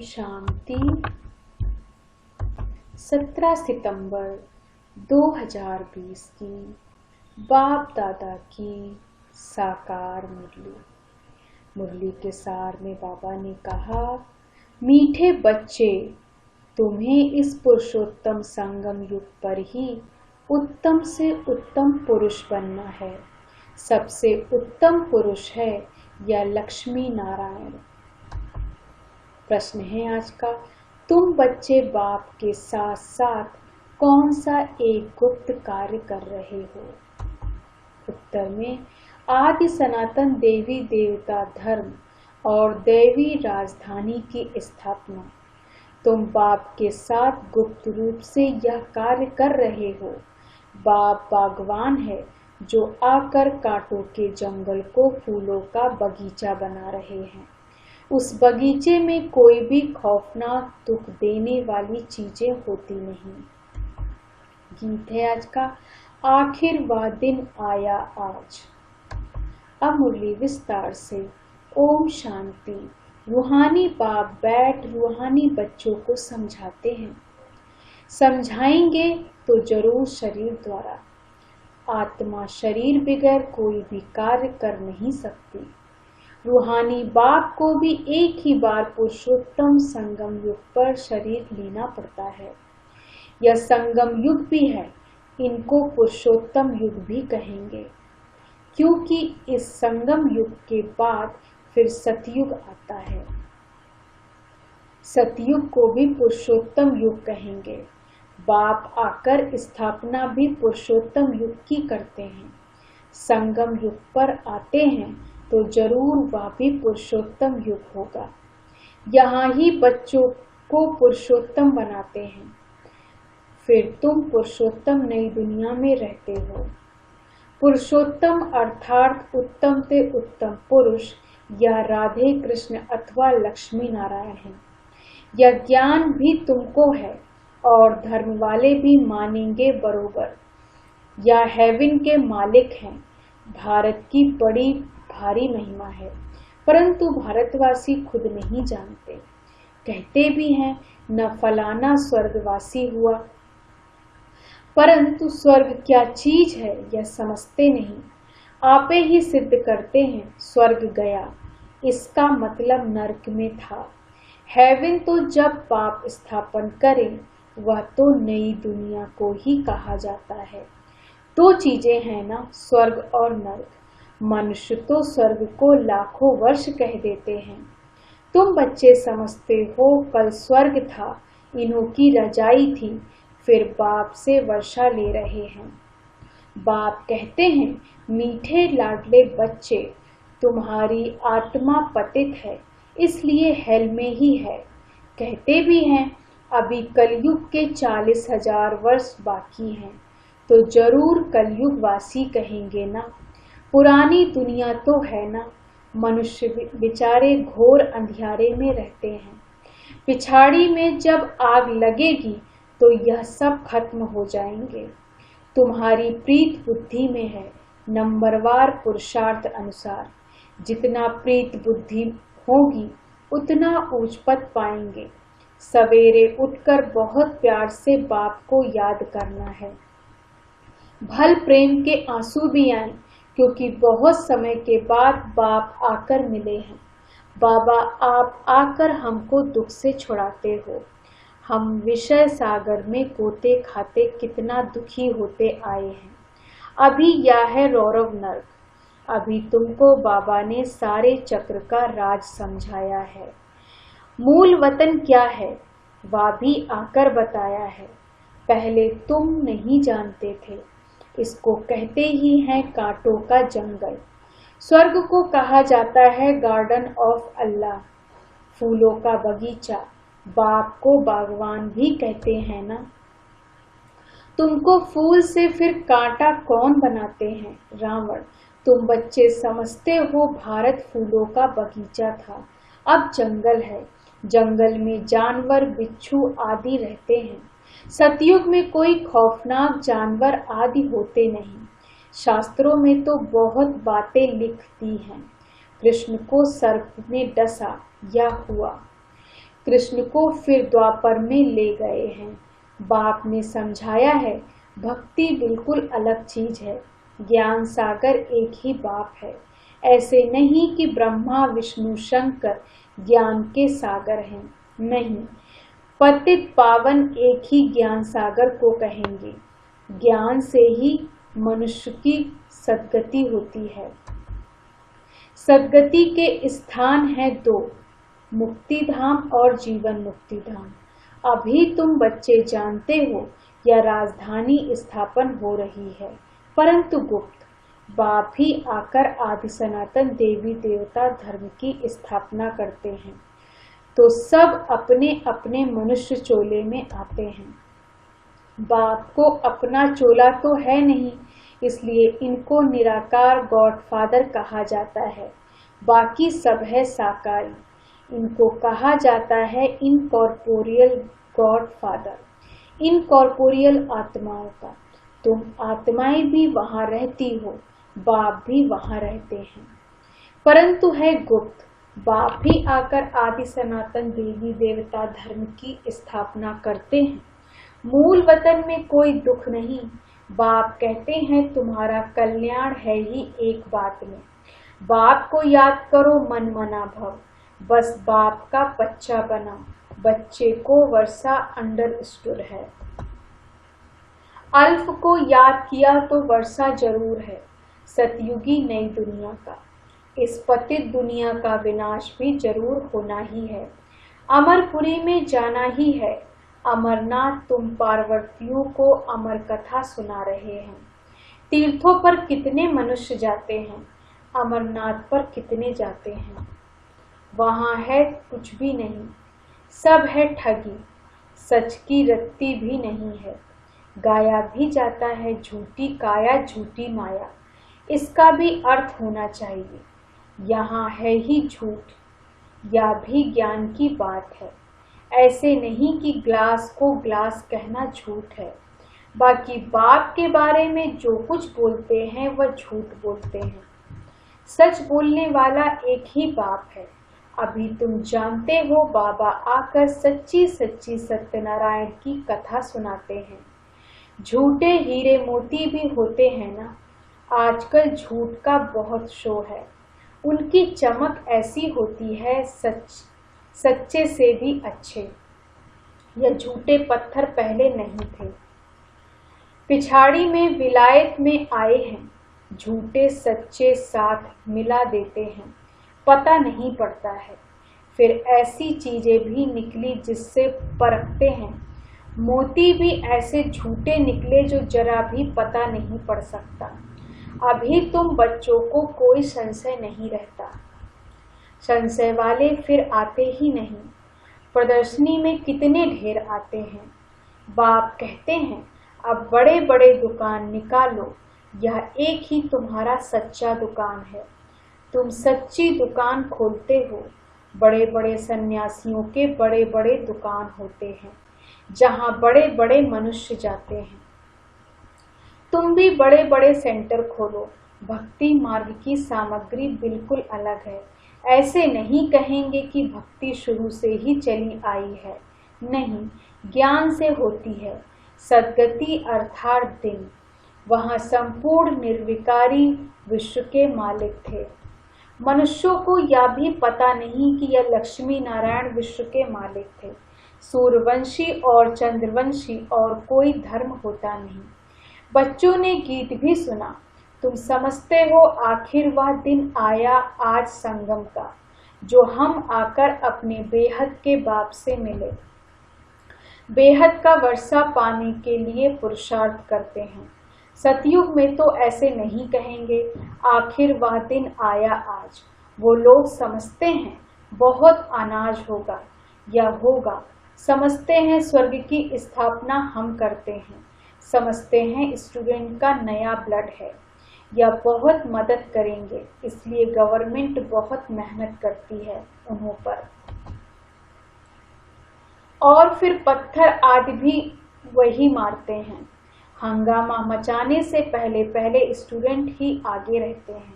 शांति। 17 सितंबर 2020 की बाप दादा की साकार मुरली के सार में बाबा ने कहा, मीठे बच्चे, तुम्हें इस पुरुषोत्तम संगम युग पर ही उत्तम से उत्तम पुरुष बनना है। सबसे उत्तम पुरुष है या लक्ष्मी नारायण। प्रश्न है आज का, तुम बच्चे बाप के साथ साथ कौन सा एक गुप्त कार्य कर रहे हो? उत्तर में, आदि सनातन देवी देवता धर्म और देवी राजधानी की स्थापना। तुम बाप के साथ गुप्त रूप से यह कार्य कर रहे हो। बाप बागवान है जो आकर कांटों के जंगल को फूलों का बगीचा बना रहे हैं। उस बगीचे में कोई भी खौफनाक दुख देने वाली चीजें होती नहीं। गीत है आज का, आखिर वह दिन आया आज। अब मुरली विस्तार से। ओम शांति। रूहानी बाप बैठ रूहानी बच्चों को समझाते हैं। समझाएंगे तो जरूर शरीर द्वारा। आत्मा शरीर बगैर कोई भी कार्य कर नहीं सकती। रूहानी बाप को भी एक ही बार पुरुषोत्तम संगम युग पर शरीर लेना पड़ता है। यह संगम युग भी है, इनको पुरुषोत्तम युग भी कहेंगे, क्योंकि इस संगम युग के बाद फिर सतयुग आता है। सतयुग को भी पुरुषोत्तम युग कहेंगे। बाप आकर स्थापना भी पुरुषोत्तम युग की करते हैं। संगम युग पर आते हैं तो जरूर वह भी पुरुषोत्तम युग होगा। यहाँ ही बच्चों को पुरुषोत्तम बनाते हैं। फिर तुम पुरुषोत्तम नई दुनिया में रहते हो। पुरुषोत्तम अर्थात उत्तम से उत्तम पुरुष या राधे कृष्ण अथवा लक्ष्मी नारायण है। यह ज्ञान भी तुमको है और धर्म वाले भी मानेंगे बरोबर। या हेवन के मालिक हैं। भारत की बड़ी भारी महिमा है, परंतु भारतवासी खुद नहीं जानते। कहते भी हैं न फलाना स्वर्गवासी हुआ, परंतु स्वर्ग क्या चीज है यह समझते नहीं। आपे ही सिद्ध करते हैं स्वर्ग गया, इसका मतलब नरक में था। हेवन तो जब बाप स्थापन करें वह तो नई दुनिया को ही कहा जाता है। दो चीजें हैं ना, स्वर्ग और नरक। मनुष्य तो स्वर्ग को लाखों वर्ष कह देते हैं। तुम बच्चे समझते हो कल स्वर्ग था, इन्हों की रजाई थी, फिर बाप से वर्षा ले रहे हैं। बाप कहते हैं, मीठे लाडले बच्चे, तुम्हारी आत्मा पतित है, इसलिए हेल में ही है। कहते भी हैं अभी कलयुग के 40,000 वर्ष बाकी हैं, तो जरूर कलयुग वासी कहेंगे ना। पुरानी दुनिया तो है ना। मनुष्य बेचारे घोर अंधियारे में रहते हैं। पिछाड़ी में जब आग लगेगी तो यह सब खत्म हो जाएंगे। तुम्हारी प्रीत बुद्धि में है, नंबरवार पुरुषार्थ अनुसार। जितना प्रीत बुद्धि होगी उतना ऊंच पद पाएंगे। सवेरे उठकर बहुत प्यार से बाप को याद करना है। भल प्रेम के आंसू भी आए, क्योंकि बहुत समय के बाद बाप आकर मिले हैं। बाबा आप आकर हमको दुख से छुड़ाते हो। हम विषय सागर में गोते खाते कितना दुखी होते आए हैं। अभी यह है रौरव नर्क। अभी तुमको बाबा ने सारे चक्र का राज समझाया है। मूल वतन क्या है वह भी आकर बताया है। पहले तुम नहीं जानते थे। इसको कहते ही हैं कांटों का जंगल। स्वर्ग को कहा जाता है गार्डन ऑफ अल्लाह, फूलों का बगीचा। बाप को बागवान भी कहते हैं ना। तुमको फूल से फिर कांटा कौन बनाते हैं? रावण। तुम बच्चे समझते हो भारत फूलों का बगीचा था, अब जंगल है। जंगल में जानवर बिच्छू आदि रहते हैं। सतयुग में कोई खौफनाक जानवर आदि होते नहीं। शास्त्रों में तो बहुत बातें लिख दी हैं। कृष्ण को सर्प ने डसा या हुआ। कृष्ण को फिर द्वापर में ले गए हैं। बाप ने समझाया है भक्ति बिल्कुल अलग चीज है, ज्ञान सागर एक ही बाप है। ऐसे नहीं कि ब्रह्मा विष्णु शंकर ज्ञान के सागर हैं, नहीं, पतित पावन एक ही ज्ञान सागर को कहेंगे। ज्ञान से ही मनुष्य की सद्गति होती है। सद्गति के स्थान है दो, मुक्ति धाम और जीवन मुक्ति धाम। अभी तुम बच्चे जानते हो यह राजधानी स्थापन हो रही है, परंतु गुप्त। बाप ही आकर आदि सनातन देवी देवता धर्म की स्थापना करते हैं, तो सब अपने अपने मनुष्य चोले में आते हैं। बाप को अपना चोला तो है नहीं, इसलिए इनको निराकार गॉडफादर कहा जाता है। बाकी सब है साकारी। इनको कहा जाता है इनकॉर्पोरियल गॉडफादर, इनकॉर्पोरियल आत्माओं का। तुम आत्माएं भी वहां रहती हो, बाप भी वहां रहते हैं, परंतु है गुप्त। बाप ही आकर आदि सनातन देवी देवता धर्म की स्थापना करते हैं। मूल वतन में कोई दुख नहीं। बाप कहते हैं तुम्हारा कल्याण है ही एक बात में। बाप को याद करो मन मना भव, बस बाप का बच्चा बना। बच्चे को वर्षा अंडरस्टूड है। अल्फ को याद किया तो वर्षा जरूर है। सतयुगी नई दुनिया का, इस पतित दुनिया का विनाश भी जरूर होना ही है। अमरपुरी में जाना ही है। अमरनाथ तुम पार्वतियों को अमर कथा सुना रहे हैं। तीर्थों पर कितने मनुष्य जाते हैं, अमरनाथ पर कितने जाते हैं। वहां है कुछ भी नहीं, सब है ठगी। सच की रत्ती भी नहीं है। गाया भी जाता है झूठी काया झूठी माया, इसका भी अर्थ होना चाहिए। यहाँ है ही झूठ, या भी ज्ञान की बात है। ऐसे नहीं कि ग्लास को ग्लास कहना झूठ है। बाकी बाप के बारे में जो कुछ बोलते हैं वह झूठ बोलते हैं। सच बोलने वाला एक ही बाप है। अभी तुम जानते हो बाबा आकर सच्ची सच्ची सत्यनारायण की कथा सुनाते हैं। झूठे हीरे मोती भी होते हैं ना। आजकल झूठ का बहुत शो है। उनकी चमक ऐसी होती है सच्चे से भी अच्छे। यह झूठे पत्थर पहले नहीं थे, पिछाड़ी में विलायत में आए हैं। झूठे सच्चे साथ मिला देते हैं, पता नहीं पड़ता है। फिर ऐसी चीजें भी निकली जिससे परखते हैं। मोती भी ऐसे झूठे निकले जो जरा भी पता नहीं पड़ सकता। अभी तुम बच्चों को कोई संशय नहीं रहता। संशय वाले फिर आते ही नहीं। प्रदर्शनी में कितने ढेर आते हैं। बाप कहते हैं अब बड़े बड़े दुकान निकालो, यह एक ही तुम्हारा सच्चा दुकान है। तुम सच्ची दुकान खोलते हो। बड़े बड़े सन्यासियों के बड़े बड़े दुकान होते हैं, जहाँ बड़े बड़े मनुष्य जाते हैं। तुम भी बड़े बड़े सेंटर खोलो। भक्ति मार्ग की सामग्री बिल्कुल अलग है। ऐसे नहीं कहेंगे कि भक्ति शुरू से ही चली आई है, नहीं, ज्ञान से होती है। सद्गति अर्थात दिन। वहाँ संपूर्ण निर्विकारी विश्व के मालिक थे। मनुष्यों को यह भी पता नहीं कि यह लक्ष्मी नारायण विश्व के मालिक थे। सूर्यवंशी और चंद्रवंशी और कोई धर्म होता नहीं। बच्चों ने गीत भी सुना। तुम समझते हो आखिर वह दिन आया आज संगम का, जो हम आकर अपने बेहद के बाप से मिले। बेहद का वर्षा पाने के लिए पुरुषार्थ करते हैं। सतयुग में तो ऐसे नहीं कहेंगे आखिर वह दिन आया आज। वो लोग समझते हैं बहुत अनाज होगा या होगा। समझते हैं स्वर्ग की स्थापना हम करते हैं। समझते हैं स्टूडेंट का नया ब्लड है, या बहुत मदद करेंगे, इसलिए गवर्नमेंट बहुत मेहनत करती है उन्हों पर। और फिर पत्थर आदि भी वही मारते हैं। हंगामा मचाने से पहले पहले स्टूडेंट ही आगे रहते हैं।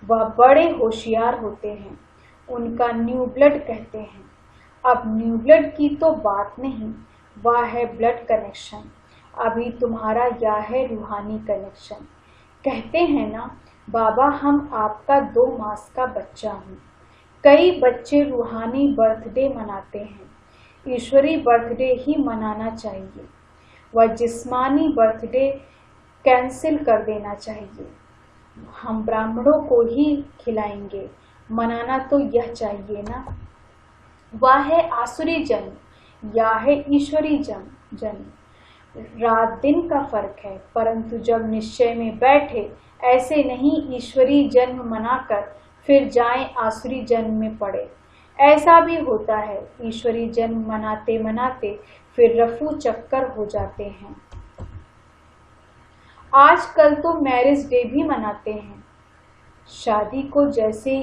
वह बड़े होशियार होते हैं। उनका न्यू ब्लड कहते हैं। अब न्यू ब्लड की तो बात नहीं, वह है ब्लड कनेक्शन। अभी तुम्हारा यह है रूहानी कनेक्शन। कहते हैं ना बाबा, हम आपका 2 मास का बच्चा हूँ। कई बच्चे रूहानी बर्थडे मनाते हैं। ईश्वरी बर्थडे ही मनाना चाहिए। वह जिस्मानी बर्थडे कैंसिल कर देना चाहिए। हम ब्राह्मणों को ही खिलाएंगे, मनाना तो यह चाहिए ना। वह है आसुरी जन्म या है ईश्वरी जन्म। रात दिन का फर्क है, परंतु जब निश्चय में बैठे, ऐसे नहीं ईश्वरी जन्म मनाकर फिर जाएं आसुरी जन्म में पड़े। ऐसा भी होता है, ईश्वरी जन्म मनाते मनाते फिर रफू चक्कर हो जाते हैं। आजकल तो मैरिज डे भी मनाते हैं। शादी को जैसे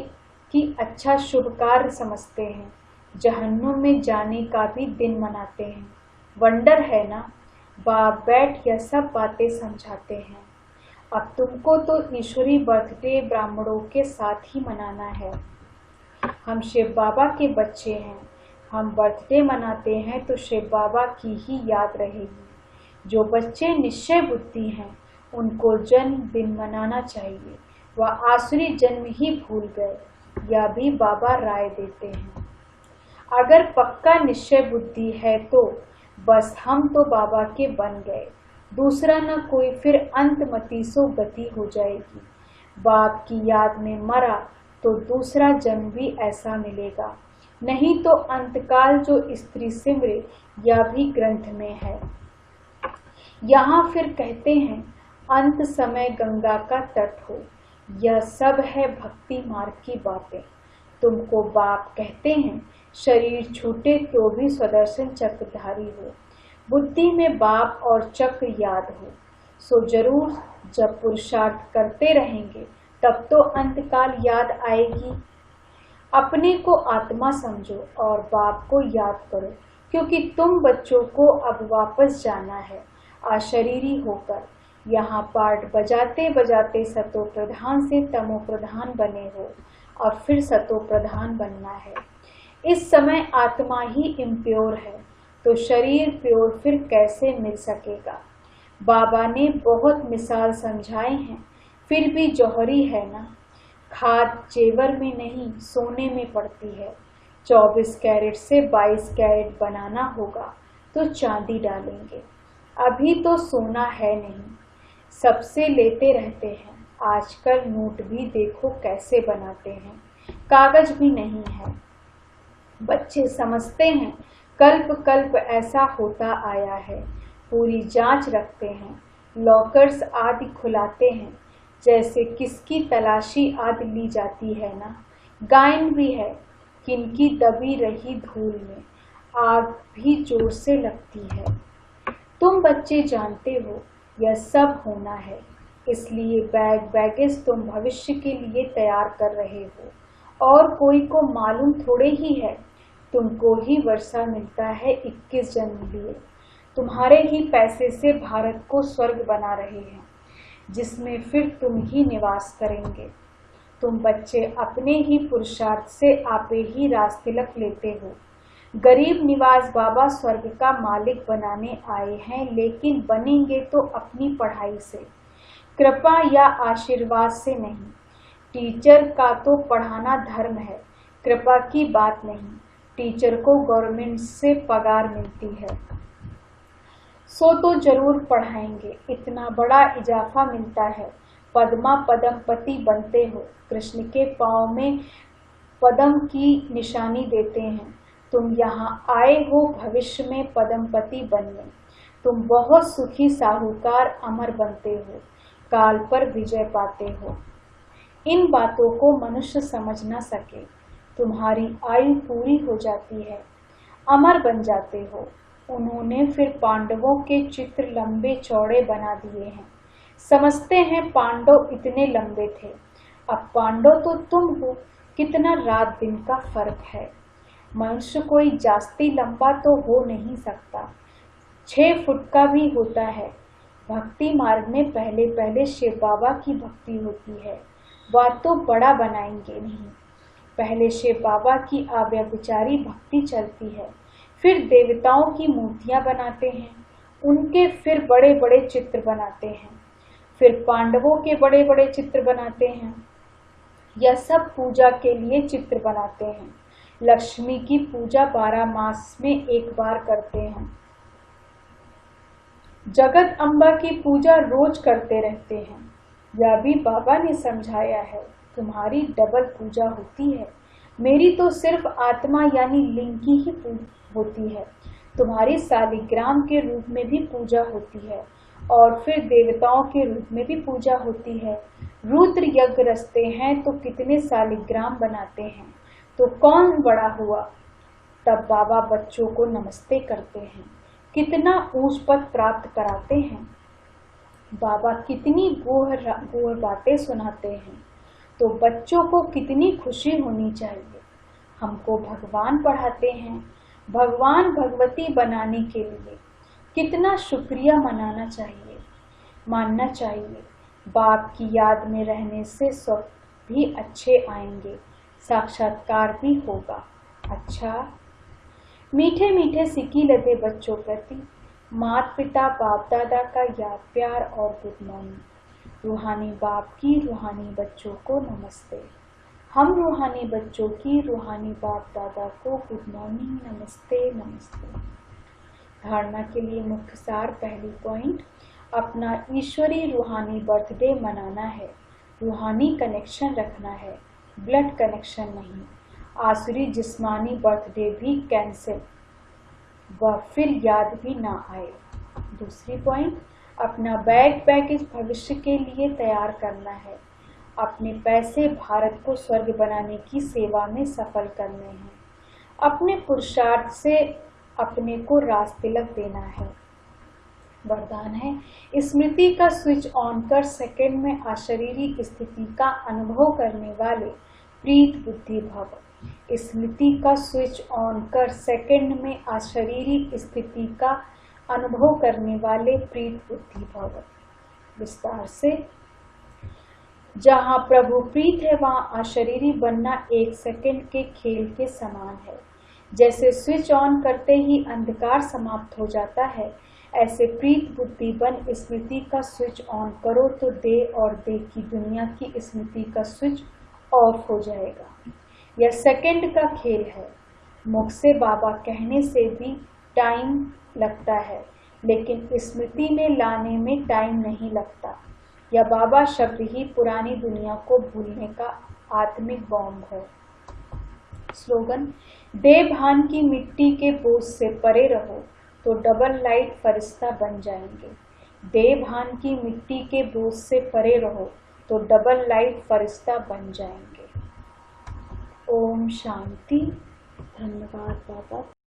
कि अच्छा शुभ कार्य समझते हैं। जहन्नुम में जाने का भी दिन मनाते हैं। वंडर है ना, बाप बैठ यह सब बातें समझाते हैं। अब तुमको तो ईश्वरी बर्थडे ब्राह्मणों के साथ ही मनाना है। हम शिव बाबा के बच्चे हैं। हम बर्थडे मनाते हैं तो शिव बाबा की ही याद रहेगी। जो बच्चे निश्चय बुद्धि हैं, उनको जन्मदिन मनाना चाहिए। वह आसुरी जन्म ही भूल गए, यह भी बाबा राय देते हैं। अगर पक्का निश्चय बुद्धि है तो बस हम तो बाबा के बन गए, दूसरा न कोई, फिर अंतमति सो गति हो जाएगी। बाप की याद में मरा तो दूसरा जन्म भी ऐसा मिलेगा, नहीं तो अंतकाल जो स्त्री सिमरे, यह भी ग्रंथ में है। यहाँ फिर कहते हैं अंत समय गंगा का तट हो। यह सब है भक्ति मार्ग की बातें। तुमको बाप कहते हैं शरीर छूटे तो भी स्वदर्शन चक्रधारी हो। बुद्धि में बाप और चक्र याद हो, सो जरूर जब पुरुषार्थ करते रहेंगे तब तो अंतकाल याद आएगी। अपने को आत्मा समझो और बाप को याद करो, क्योंकि तुम बच्चों को अब वापस जाना है अशरीरी होकर। यहाँ पाठ बजाते बजाते सतो प्रधान से तमो प्रधान बने हो और फिर सतो प्रधान बनना है। इस समय आत्मा ही इम्प्योर है तो शरीर प्योर फिर कैसे मिल सकेगा। बाबा ने बहुत मिसाल समझाए हैं, फिर भी जौहरी है ना। खाद जेवर में नहीं सोने में पड़ती है। 24 कैरेट से 22 कैरेट बनाना होगा तो चांदी डालेंगे। अभी तो सोना है नहीं, सबसे लेते रहते हैं। आजकल नोट भी देखो कैसे बनाते हैं, कागज भी नहीं है। बच्चे समझते हैं कल्प कल्प ऐसा होता आया है। पूरी जांच रखते हैं, लॉकर्स आदि खुलाते हैं, जैसे किसकी तलाशी आदि ली जाती है ना। गायन भी है, किनकी दबी रही धूल में आग भी जोर से लगती है। तुम बच्चे जानते हो यह सब होना है, इसलिए बैगेज तुम भविष्य के लिए तैयार कर रहे हो। और कोई को मालूम थोड़े ही है, तुमको ही वर्षा मिलता है 21 जन्म लिए। तुम्हारे ही पैसे से भारत को स्वर्ग बना रहे हैं, जिसमें फिर तुम ही निवास करेंगे। तुम बच्चे अपने ही पुरुषार्थ से आपे ही राज तिलक लेते हो। गरीब निवास बाबा स्वर्ग का मालिक बनाने आए हैं, लेकिन बनेंगे तो अपनी पढ़ाई से, कृपा या आशीर्वाद से नहीं। टीचर का तो पढ़ाना धर्म है, कृपा की बात नहीं। टीचर को गवर्नमेंट से पगार मिलती है, सो तो जरूर पढ़ाएंगे, इतना बड़ा इजाफा मिलता है। पद्मा पदमपति बनते हो, कृष्ण के पाँव में पद्म की निशानी देते हैं। तुम यहाँ आए हो भविष्य में पद्मपति बनने। तुम बहुत सुखी साहूकार अमर बनते हो, काल पर विजय पाते हो। इन बातों को मनुष्य समझ न सके, तुम्हारी आयु पूरी हो जाती है, अमर बन जाते हो। उन्होंने फिर पांडवों के चित्र लंबे चौड़े बना दिए हैं। समझते हैं पांडव इतने लंबे थे, अब पांडव तो तुम हो, कितना रात दिन का फर्क है। मनुष्य कोई जास्ती लंबा तो हो नहीं सकता, 6 फुट का भी होता है। भक्ति मार्ग में पहले पहले शिव बाबा की भक्ति होती है, वह तो बड़ा बनाएंगे नहीं। पहले शिव बाबा की अव्यभिचारी भक्ति चलती है, फिर देवताओं की मूर्तियां बनाते हैं, उनके फिर बड़े बड़े चित्र बनाते हैं, फिर पांडवों के बड़े बड़े चित्र बनाते हैं। यह सब पूजा के लिए चित्र बनाते हैं। लक्ष्मी की पूजा 12 मास में एक बार करते हैं। जगत अम्बा की पूजा रोज करते रहते हैं। यह भी बाबा ने समझाया है। तुम्हारी डबल पूजा होती है, मेरी तो सिर्फ आत्मा यानी लिंग की ही होती है। तुम्हारी शालिग्राम के रूप में भी पूजा होती है और फिर देवताओं के रूप में भी पूजा होती है। रुद्र यज्ञ रचते हैं तो कितने शालिग्राम बनाते हैं, तो कौन बड़ा हुआ? तब बाबा बच्चों को नमस्ते करते हैं, कितना ऊंच पद प्राप्त कराते हैं। बाबा कितनी गूढ़ बातें सुनाते हैं, तो बच्चों को कितनी खुशी होनी चाहिए। हमको भगवान पढ़ाते हैं, भगवान भगवती बनाने के लिए कितना शुक्रिया मनाना चाहिए, मानना चाहिए। बाप की याद में रहने से स्वप्न भी अच्छे आएंगे, साक्षात्कार भी होगा। अच्छा, मीठे मीठे सिक्की लदे बच्चों प्रति माता पिता बाप दादा का याद प्यार और गुड मॉर्निंग। रूहानी बाप की रूहानी बच्चों को नमस्ते। हम रूहानी बच्चों की रूहानी बाप दादा को गुड मॉर्निंग, नमस्ते नमस्ते। धारणा के लिए मुख्य सार। पहली पॉइंट, अपना ईश्वरी रूहानी बर्थडे मनाना है। रूहानी कनेक्शन रखना है, ब्लड कनेक्शन नहीं। आसुरी जिस्मानी बर्थडे भी कैंसिल व फिर याद भी ना आए। दूसरी पॉइंट, अपना बैग पैकेज भविष्य के लिए तैयार करना है। अपने पैसे भारत को स्वर्ग बनाने की सेवा में सफल करने हैं। अपने पुरुषार्थ से अपने को रास तिलक देना है। वरदान है, स्मृति का स्विच ऑन कर सेकंड में अशरीरी स्थिति का अनुभव करने वाले प्रीत बुद्धि भव। स्मृति का स्विच ऑन कर सेकंड में अशरीरी स्थिति का अनुभव करने वाले प्रीत बुद्धि भव। विस्तार से, जहाँ प्रभु प्रीत है वहाँ अशरीरी बनना 1 सेकंड के खेल के समान है। जैसे स्विच ऑन करते ही अंधकार समाप्त हो जाता है, ऐसे प्रीत बुद्धि बन स्मृति का स्विच ऑन करो तो देह और देह की दुनिया की स्मृति का स्विच ऑफ हो जाएगा। यह सेकंड का खेल है। मुख से बाबा कहने से भी टाइम लगता है, लेकिन स्मृति में लाने में टाइम नहीं लगता। यह बाबा शब्द ही पुरानी दुनिया को भूलने का आत्मिक बॉम्ब है। स्लोगन, देवभान की मिट्टी के बोझ से परे रहो तो डबल लाइट फरिश्ता बन जाएंगे। देवभान की मिट्टी के बोझ से परे रहो तो डबल लाइट फरिश्ता बन जाएंगे। ओम शांति। धन्यवाद बाबा।